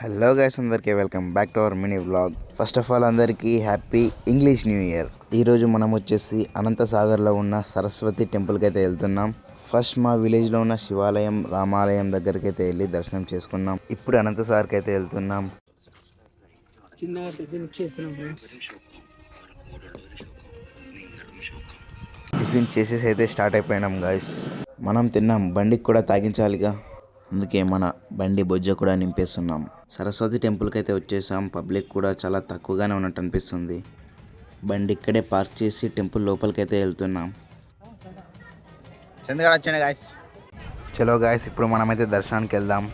Hello guys, అందరికీ welcome back to our mini vlog. First of all అందరికీ happy English new year. ఈరోజు మనం వచ్చేసి అనంతసాగర్లో ఉన్న సరస్వతి టెంపుల్కి అయితే వెళ్తున్నాం. ఫస్ట్ మా విలేజ్లో ఉన్న శివాలయం, రామాలయం దగ్గరికి అయితే వెళ్ళి దర్శనం చేసుకున్నాం. ఇప్పుడు అనంతసాగర్కి అయితే వెళ్తున్నాం. టిఫిన్ చేసేసి అయితే స్టార్ట్ అయిపోయినాం గాయస్. మనం తిన్నాం, బండికి కూడా తాగించాలిగా, అందుకే మన బండి బొజ్జ కూడా నింపేస్తున్నాం. సరస్వతి టెంపుల్కి అయితే వచ్చేసాం. పబ్లిక్ కూడా చాలా తక్కువగానే ఉన్నట్టు అనిపిస్తుంది. బండి ఇక్కడే పార్క్ చేసి టెంపుల్ లోపలికి అయితే వెళ్తున్నాం. చంద్రగాడు వచ్చాను గాయస్. చలో గాయస్, ఇప్పుడు మనమైతే దర్శనానికి వెళ్దాం.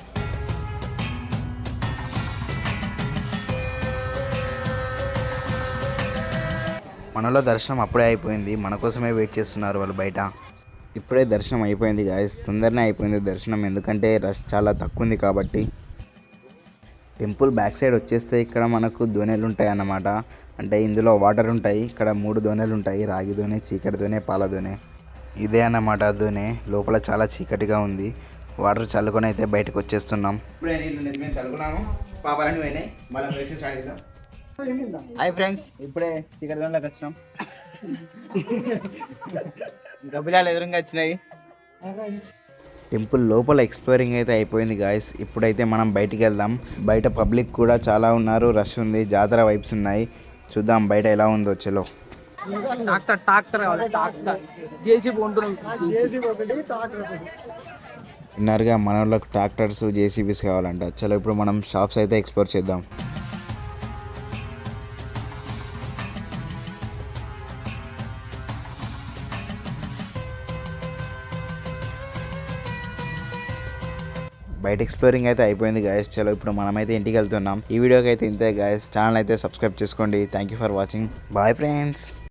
మనలో దర్శనం అప్పుడే అయిపోయింది. మన కోసమే వెయిట్ చేస్తున్నారు వాళ్ళు బయట. ఇప్పుడే దర్శనం అయిపోయింది గాయస్, తొందరనే అయిపోయింది దర్శనం, ఎందుకంటే రష్ చాలా తక్కువ ఉంది కాబట్టి. టెంపుల్ బ్యాక్ సైడ్ వచ్చేస్తే ఇక్కడ మనకు దోణెలు ఉంటాయి అన్నమాట. అంటే ఇందులో వాటర్ ఉంటాయి. ఇక్కడ 3 దోణెలు ఉంటాయి, రాగి దోణె, చీకటి దోణె, పాల దోణె. ఇదే అన్నమాట దోణె. లోపల చాలా చీకటిగా ఉంది. వాటర్ చల్లుకొని అయితే బయటకు వచ్చేస్తున్నాం. హాయ్ ఫ్రెండ్స్, ఇప్పుడే చీకటి దోణలోకి వచ్చినాం. గబ్బిలాలు ఎదురుగా వచ్చినాయి. టెంపుల్ లోపల ఎక్స్ప్లోరింగ్ అయితే అయిపోయింది గాయస్. ఇప్పుడైతే మనం బయటికి వెళ్దాం. బయట పబ్లిక్ కూడా చాలా ఉన్నారు, రష్ ఉంది, జాతర వైబ్స్ ఉన్నాయి. చూద్దాం బయట ఎలా ఉందో. చలో. విన్నారుగా, మన వాళ్ళకి ట్రాక్టర్స్, జేసీబీస్ కావాలంట. చలో ఇప్పుడు మనం షాప్స్ అయితే ఎక్స్ప్లోర్ చేద్దాం. బయట ఎక్స్ప్లోరింగ్ అయితే అయిపోయింది గాయస్. చలో ఇప్పుడు మనమైతే ఇంటికి వెళ్తున్నాం. ఈ వీడియోకి అయితే ఇంతే గాయస్. ఛానల్ అయితే సబ్స్క్రైబ్ చేసుకోండి. Thank you for watching. Bye friends.